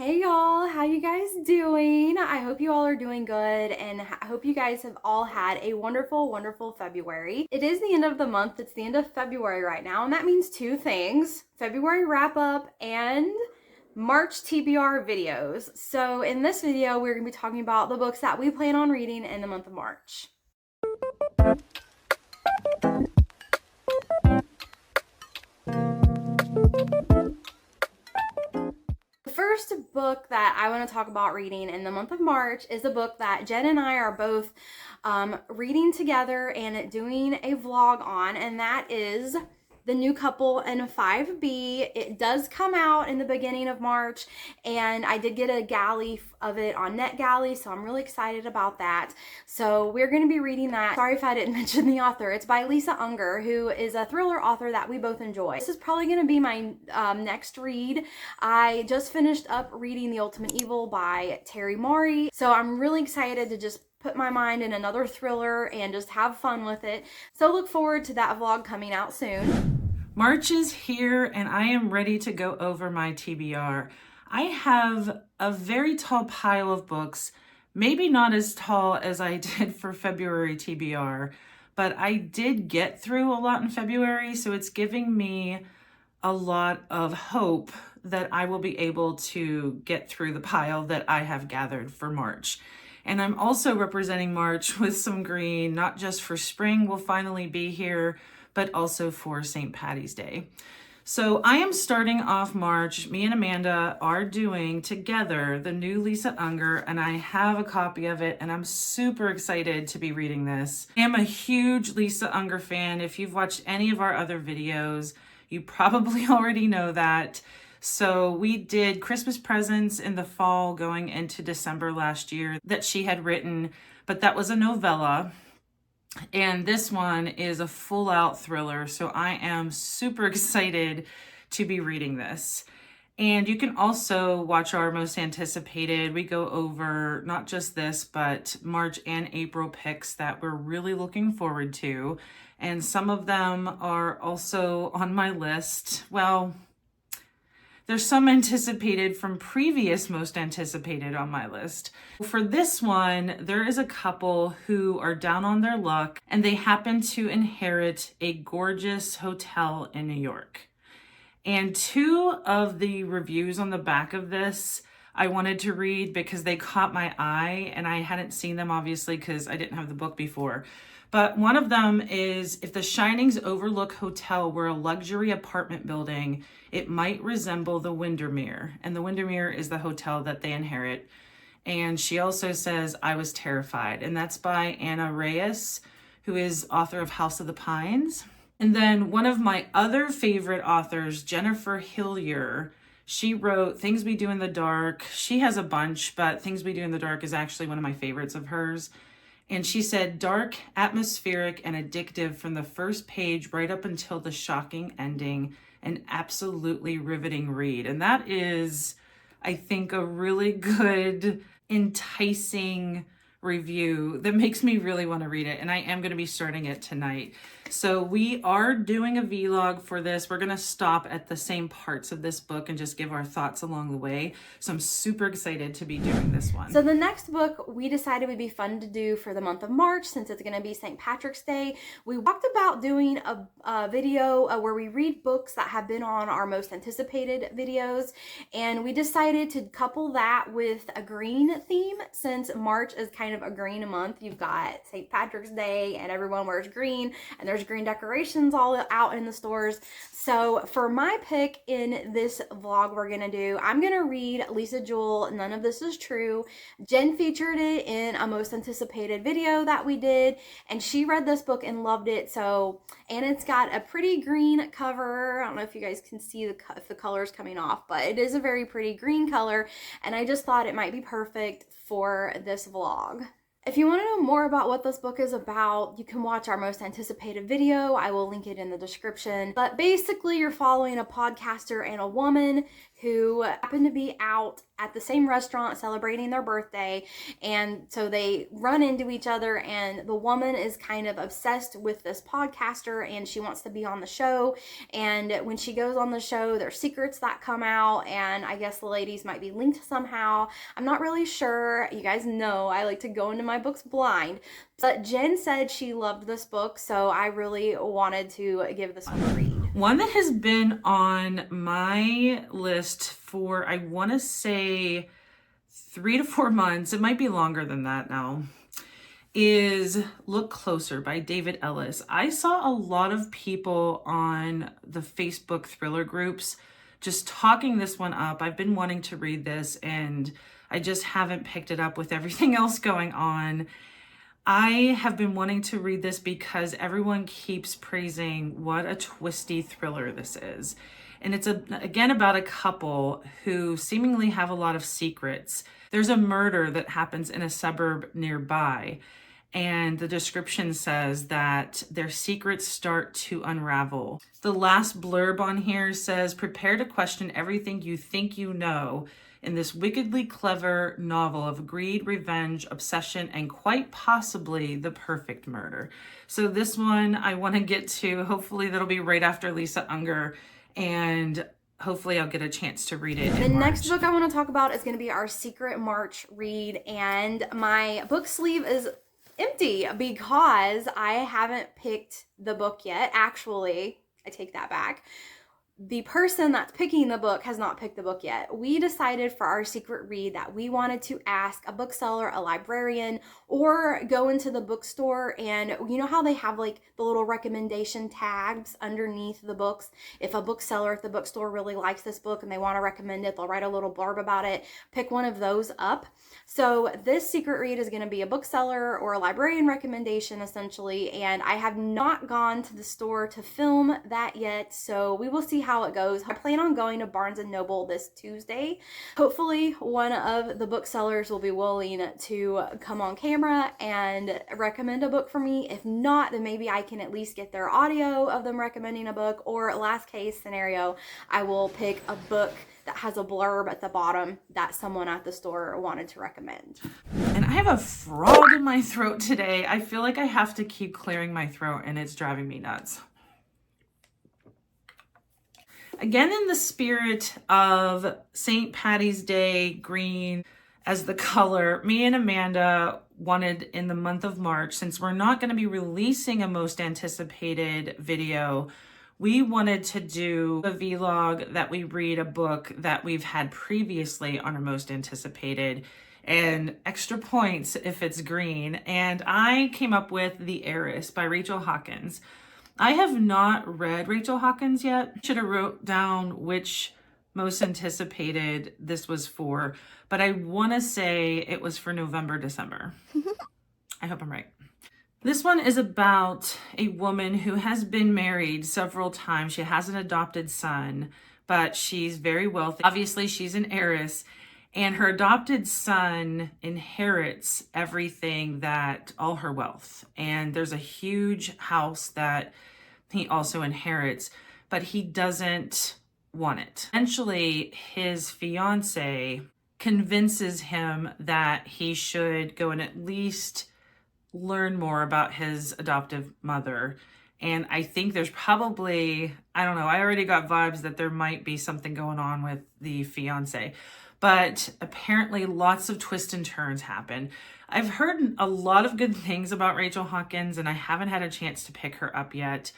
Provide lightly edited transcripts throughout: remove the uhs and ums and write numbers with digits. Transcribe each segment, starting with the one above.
Hey y'all, how you guys doing? I hope you all are doing good, and I hope you guys have all had a wonderful February. It is the end of the month. It's the end of February right now, and that means two things: February wrap up and March TBR videos. So in this video, we're going to be talking about the books that we plan on reading in the month of March. The first book that I want to talk about reading in the month of March is a book that Jen and I are both reading together and doing a vlog on, and that is The New Couple in 5B. It does come out in the beginning of March, and I did get a galley of it on NetGalley, so I'm really excited about that. So we're going to be reading that. Sorry if I didn't mention the author. It's by Lisa Unger, who is a thriller author that we both enjoy. This is probably going to be my next read. I just finished up reading The Ultimate Evil by Terry Maury, so I'm really excited to just put my mind in another thriller and just have fun with it. So look forward to that vlog coming out soon. March is here and I am ready to go over my TBR. I have a very tall pile of books, maybe not as tall as I did for February TBR, but I did get through a lot in February, so it's giving me a lot of hope that I will be able to get through the pile that I have gathered for March. And I'm also representing March with some green, not just for spring will finally be here, but also for St. Patty's Day. So I am starting off March. Me and Amanda are doing together the new Lisa Unger, and I have a copy of it, and I'm super excited to be reading this. I am a huge Lisa Unger fan. If you've watched any of our other videos, you probably already know that. So we did Christmas presents in the fall going into December last year that she had written, but that was a novella. And this one is a full out thriller. So I am super excited to be reading this. And you can also watch our most anticipated. We go over not just this, but March and April picks that we're really looking forward to. And some of them are also on my list. Well, there's some anticipated from previous most anticipated on my list. For this one, there is a couple who are down on their luck and they happen to inherit a gorgeous hotel in New York. And two of the reviews on the back of this I wanted to read because they caught my eye, and I hadn't seen them obviously because I didn't have the book before. But one of them is, if the Shining's Overlook Hotel were a luxury apartment building, it might resemble the Windermere. And the Windermere is the hotel that they inherit. And she also says, I was terrified. And that's by Anna Reyes, who is author of House of the Pines. And then one of my other favorite authors, Jennifer Hillier, she wrote Things We Do in the Dark. She has a bunch, but Things We Do in the Dark is actually one of my favorites of hers. And she said, dark, atmospheric, and addictive from the first page right up until the shocking ending. An absolutely riveting read. And that is, I think, a really good, enticing review that makes me really want to read it. And I am going to be starting it tonight. So we are doing a vlog for this. We're going to stop at the same parts of this book and just give our thoughts along the way. So I'm super excited to be doing this one. So the next book we decided would be fun to do for the month of March, since it's going to be St. Patrick's Day. We talked about doing a video where we read books that have been on our most anticipated videos, and we decided to couple that with a green theme, since March is kind of a green month. You've got St. Patrick's Day and everyone wears green, and there's green decorations all out in the stores. So for my pick in this vlog we're gonna do, I'm gonna read Lisa Jewell, None of This Is True. Jen featured it in a most anticipated video that we did, and she read this book and loved it. So, and it's got a pretty green cover. I don't know if you guys can see if the color's coming off, but it is a very pretty green color, and I just thought it might be perfect for this vlog. If you want to know more about what this book is about, you can watch our most anticipated video. I will link it in the description. But basically, you're following a podcaster and a woman who happen to be out at the same restaurant celebrating their birthday, and so they run into each other, and the woman is kind of obsessed with this podcaster and she wants to be on the show. And when she goes on the show, there's secrets that come out, and I guess the ladies might be linked somehow. I'm not really sure. You guys know I like to go into my books blind, but Jen said she loved this book, so I really wanted to give this one a read. One that has been on my list for, I want to say 3 to 4 months, it might be longer than that now, is Look Closer by David Ellis. I saw a lot of people on the Facebook thriller groups just talking this one up. I've been wanting to read this and I just haven't picked it up with everything else going on. I have been wanting to read this because everyone keeps praising what a twisty thriller this is. And it's again about a couple who seemingly have a lot of secrets. There's a murder that happens in a suburb nearby, and the description says that their secrets start to unravel. The last blurb on here says, prepare to question everything you think you know in this wickedly clever novel of greed, revenge, obsession, and quite possibly the perfect murder. So this one I want to get to. Hopefully that'll be right after Lisa Unger, and hopefully I'll get a chance to read it. The next book I want to talk about is going to be our Secret March read, and my book sleeve is empty because I haven't picked the book yet. Actually, I take that back. The person that's picking the book has not picked the book yet. We decided for our secret read that we wanted to ask a bookseller, a librarian, or go into the bookstore, and you know how they have like the little recommendation tags underneath the books? If a bookseller at the bookstore really likes this book and they want to recommend it, they'll write a little blurb about it. Pick one of those up. So this secret read is going to be a bookseller or a librarian recommendation essentially, and I have not gone to the store to film that yet, so we will see how it goes. I plan on going to Barnes & Noble this Tuesday. Hopefully one of the booksellers will be willing to come on camera and recommend a book for me. If not, then maybe I can at least get their audio of them recommending a book, or last case scenario, I will pick a book that has a blurb at the bottom that someone at the store wanted to recommend. And I have a frog in my throat today. I feel like I have to keep clearing my throat and it's driving me nuts. Again, in the spirit of St. Patty's Day green as the color, me and Amanda wanted in the month of March, since we're not going to be releasing a most anticipated video, we wanted to do a vlog that we read a book that we've had previously on our most anticipated, and extra points if it's green. And I came up with The Heiress by Rachel Hawkins. I have not read Rachel Hawkins yet. Should have wrote down which most anticipated this was for, but I want to say it was for November, December. I hope I'm right. This one is about a woman who has been married several times. She has an adopted son, but she's very wealthy. Obviously, she's an heiress, and her adopted son inherits everything, all her wealth. And there's a huge house that he also inherits, but he doesn't want it. Eventually, his fiance convinces him that he should go and at least learn more about his adoptive mother. And I think there's probably, I don't know, I already got vibes that there might be something going on with the fiance. But apparently lots of twists and turns happen. I've heard a lot of good things about Rachel Hawkins, and I haven't had a chance to pick her up yet.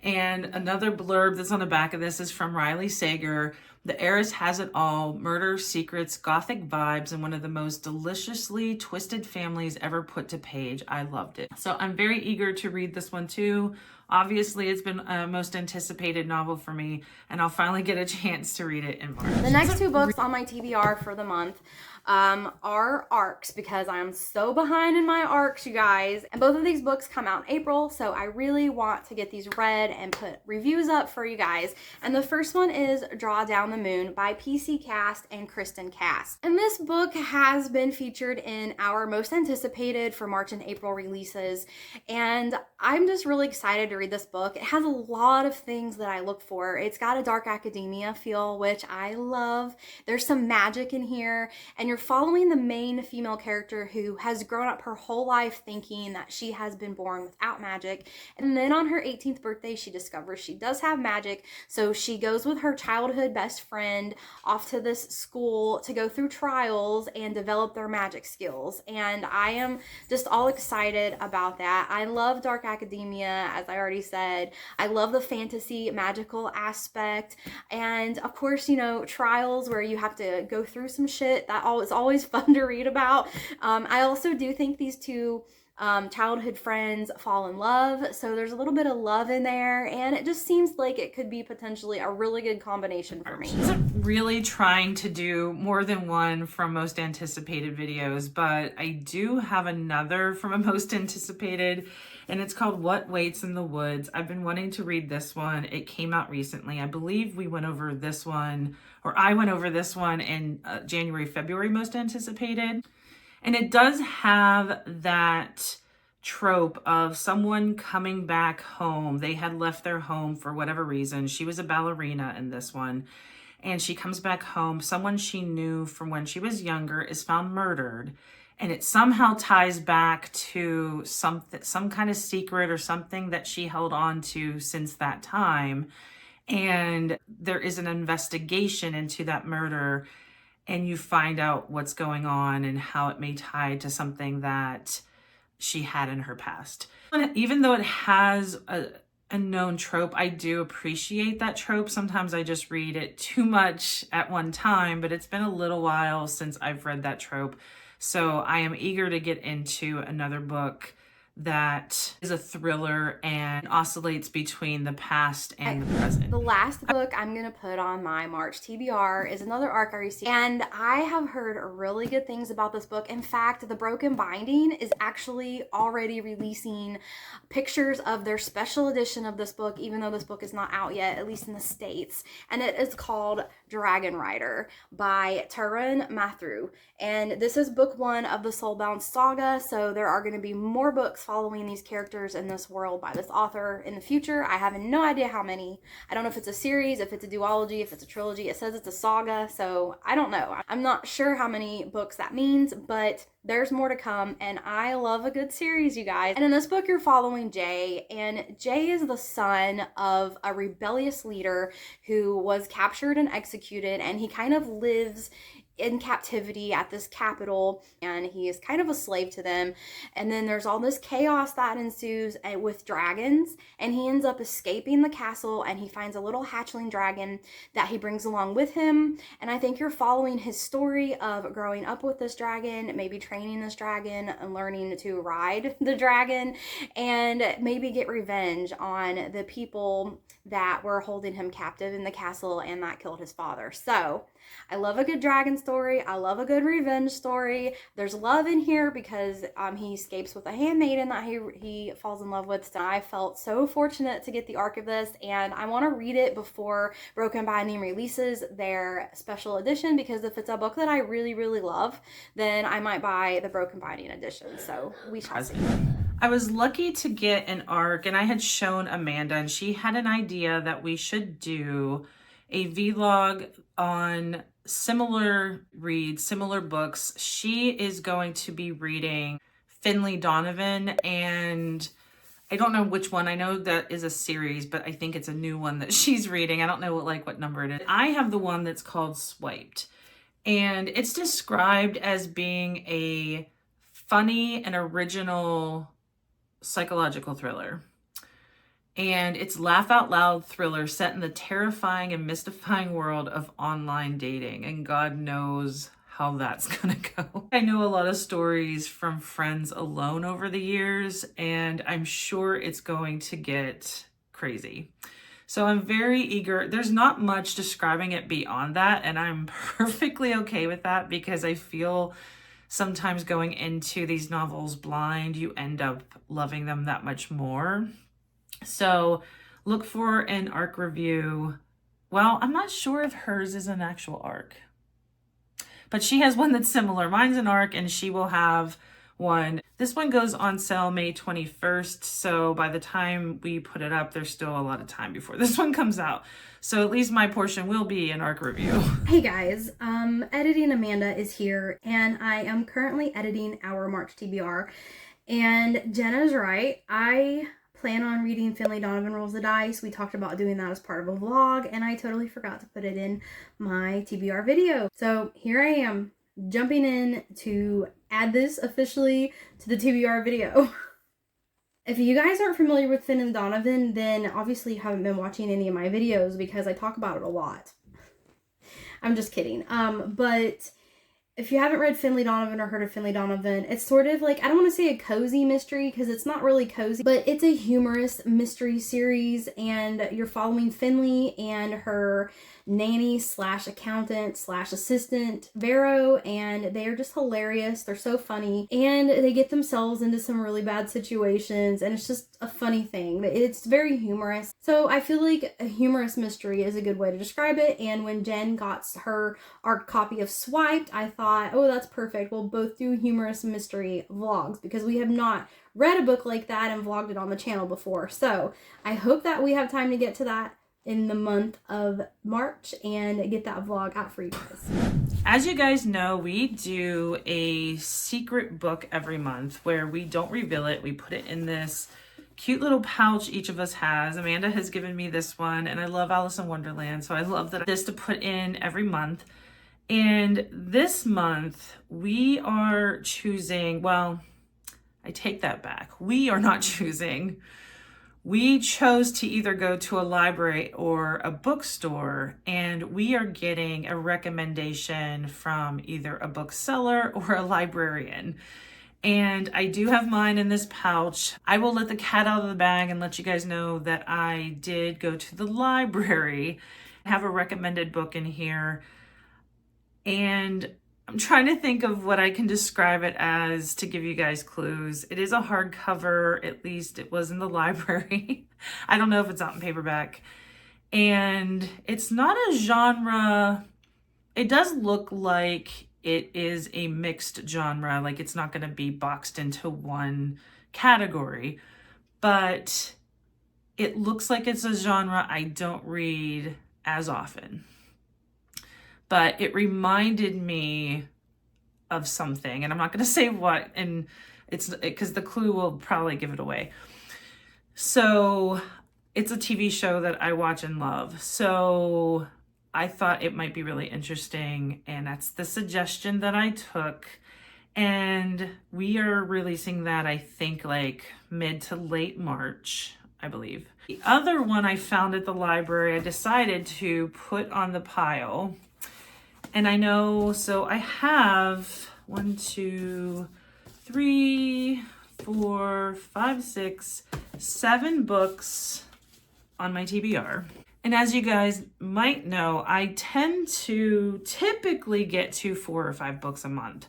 And another blurb that's on the back of this is from Riley Sager. The heiress has it all: murder, secrets, gothic vibes, and one of the most deliciously twisted families ever put to page. I loved it. So I'm very eager to read this one too. Obviously, it's been a most anticipated novel for me, and I'll finally get a chance to read it in March. The next two books on my TBR for the month are arcs, because I'm so behind in my arcs, you guys. And both of these books come out in April, so I really want to get these read and put reviews up for you guys. And the first one is Draw Down the Moon by PC Cast and Kristen Cast. And this book has been featured in our most anticipated for March and April releases, and I'm just really excited to read this book. It has a lot of things that I look for. It's got a dark academia feel, which I love. There's some magic in here, and you're following the main female character who has grown up her whole life thinking that she has been born without magic, and then on her 18th birthday she discovers she does have magic. So she goes with her childhood best friend off to this school to go through trials and develop their magic skills, and I am just all excited about that. I love dark academia, as I already said. I love the fantasy magical aspect, and of course, you know, trials where you have to go through some shit. That is always fun to read about. I also do think these two childhood friends fall in love, so there's a little bit of love in there, and it just seems like it could be potentially a really good combination for me. I'm really trying to do more than one from most anticipated videos, but I do have another from a most anticipated, and it's called What Waits in the Woods. I've been wanting to read this one. It came out recently. I believe we went over this one, or I went over this one in January, February most anticipated. And it does have that trope of someone coming back home. They had left their home for whatever reason. She was a ballerina in this one. And she comes back home. Someone she knew from when she was younger is found murdered. And it somehow ties back to some kind of secret or something that she held on to since that time. And there is an investigation into that murder, and you find out what's going on and how it may tie to something that she had in her past. Even though it has a known trope, I do appreciate that trope. Sometimes I just read it too much at one time, but it's been a little while since I've read that trope. So I am eager to get into another book that is a thriller and oscillates between the past and the present. The last book I'm going to put on my March TBR is another arc I received, and I have heard really good things about this book. In fact, The Broken Binding is actually already releasing pictures of their special edition of this book, even though this book is not out yet, at least in the States, and it is called Dragon Rider by Tarun Mathru, and this is book 1 of the Soulbound saga, so there are going to be more books following these characters in this world by this author in the future. I have no idea how many. I don't know if it's a series, if it's a duology, if it's a trilogy. It says it's a saga, so I don't know. I'm not sure how many books that means, but there's more to come, and I love a good series, you guys. And in this book, you're following Jay, and Jay is the son of a rebellious leader who was captured and executed, and he kind of lives in captivity at this capital, and he is kind of a slave to them. And then there's all this chaos that ensues with dragons, and he ends up escaping the castle, and he finds a little hatchling dragon that he brings along with him. And I think you're following his story of growing up with this dragon, maybe training this dragon and learning to ride the dragon, and maybe get revenge on the people that were holding him captive in the castle and that killed his father. So I love a good dragon story. I love a good revenge story. There's love in here because he escapes with a handmaiden that he falls in love with. So I felt so fortunate to get the arc of this, and I want to read it before Broken Binding releases their special edition, because if it's a book that I really, really love, then I might buy the Broken Binding edition. So we shall see. I was lucky to get an arc, and I had shown Amanda, and she had an idea that we should do a vlog on similar reads, similar books. She is going to be reading Finley Donovan, and I don't know which one. I know that is a series, but I think it's a new one that she's reading. I don't know what number it is. I have the one that's called Swiped, and it's described as being a funny and original psychological thriller. And it's laugh out loud thriller set in the terrifying and mystifying world of online dating. And God knows how that's gonna go. I know a lot of stories from friends alone over the years, and I'm sure it's going to get crazy. So I'm very eager. There's not much describing it beyond that, and I'm perfectly okay with that because I feel sometimes going into these novels blind, you end up loving them that much more. So look for an ARC review. Well, I'm not sure if hers is an actual ARC, but she has one that's similar. Mine's an ARC, and she will have one. This one goes on sale May 21st. So by the time we put it up, there's still a lot of time before this one comes out. So at least my portion will be an ARC review. Hey guys, editing Amanda is here, and I am currently editing our March TBR. And Jenna's right. I plan on reading Finley Donovan Rolls the Dice. We talked about doing that as part of a vlog, and I totally forgot to put it in my TBR video. So here I am, jumping in to add this officially to the TBR video. If you guys aren't familiar with Finley Donovan, then obviously you haven't been watching any of my videos because I talk about it a lot. I'm just kidding. But if you haven't read Finley Donovan or heard of Finley Donovan, it's sort of like, I don't want to say a cozy mystery because it's not really cozy, but it's a humorous mystery series, and you're following Finley and her nanny slash accountant slash assistant Vero, and they are just hilarious. They're so funny, and they get themselves into some really bad situations, and it's just a funny thing. It's very humorous. So I feel like a humorous mystery is a good way to describe it. And when Jen got her ARC copy of Swiped, I thought, oh, that's perfect. We'll both do humorous mystery vlogs because we have not read a book like that and vlogged it on the channel before. So I hope that we have time to get to that in the month of March and get that vlog out for you guys. As you guys know, we do a secret book every month where we don't reveal it. We put it in this cute little pouch each of us has. Amanda has given me this one, and I love Alice in Wonderland, so I love that this to put in every month. And this month we are choosing, well, I take that back. We are not choosing. We chose to either go to a library or a bookstore, and we are getting a recommendation from either a bookseller or a librarian. And I do have mine in this pouch. I will let the cat out of the bag and let you guys know that I did go to the library, have a recommended book in here, and I'm trying to think of what I can describe it as to give you guys clues. It is a hardcover, at least it was in the library. I don't know if it's out in paperback. And it's not a genre. It does look like it is a mixed genre, like it's not going to be boxed into one category, but it looks like it's a genre I don't read as often. But it reminded me of something, and I'm not going to say what, and it's because the clue will probably give it away. So it's a TV show that I watch and love. So I thought it might be really interesting, and that's the suggestion that I took. And we are releasing that, I think, like mid to late March, I believe. The other one I found at the library, I decided to put on the pile. And I know, so I have 1, 2, 3, 4, 5, 6, 7 books on my TBR. And as you guys might know, I tend to typically get to 4 or 5 books a month.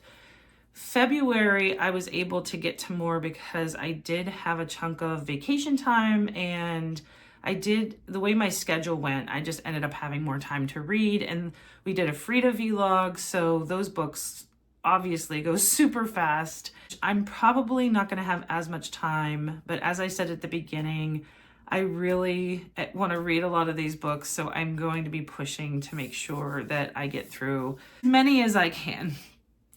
February, I was able to get to more because I did have a chunk of vacation time, and the way my schedule went, I just ended up having more time to read, and we did a Frida vlog, so those books obviously go super fast. I'm probably not going to have as much time, but as I said at the beginning, I really want to read a lot of these books, so I'm going to be pushing to make sure that I get through as many as I can.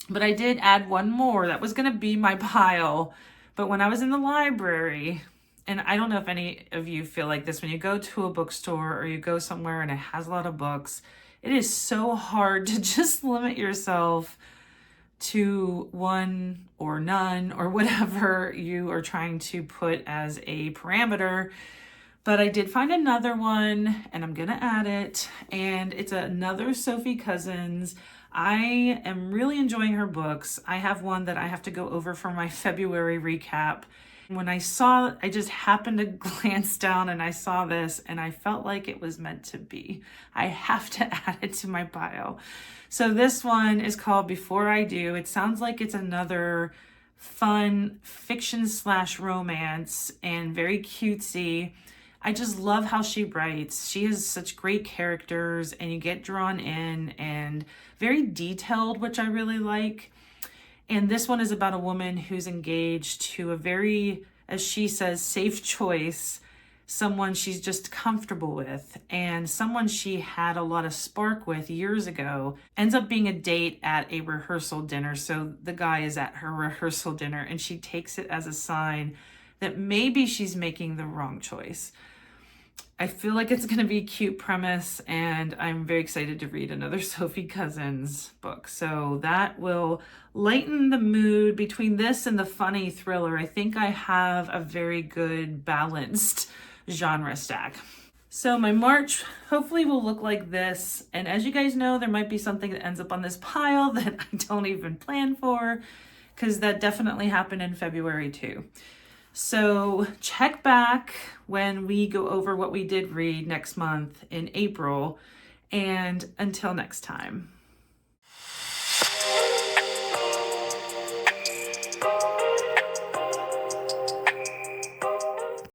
But I did add one more that was going to be my pile, but when I was in the library, and I don't know if any of you feel like this, when you go to a bookstore or you go somewhere and it has a lot of books, it is so hard to just limit yourself to one or none or whatever you are trying to put as a parameter. But I did find another one, and I'm going to add it, and it's another Sophie Cousins. I am really enjoying her books. I have one that I have to go over for my February recap, When I just happened to glance down and I saw this and I felt like it was meant to be. I have to add it to my pile. So this one is called Before I Do. It sounds like it's another fun fiction / romance and very cutesy. I just love how she writes. She has such great characters and you get drawn in and very detailed, which I really like. And this one is about a woman who's engaged to a very, as she says, safe choice, someone she's just comfortable with, and someone she had a lot of spark with years ago. Ends up being a date at a rehearsal dinner. So the guy is at her rehearsal dinner and she takes it as a sign that maybe she's making the wrong choice. I feel like it's going to be a cute premise, and I'm very excited to read another Sophie Cousins book. So that will lighten the mood between this and the funny thriller. I think I have a very good balanced genre stack. So my March hopefully will look like this. And as you guys know, there might be something that ends up on this pile that I don't even plan for, because that definitely happened in February too. So check back when we go over what we did read next month in April. And until next time.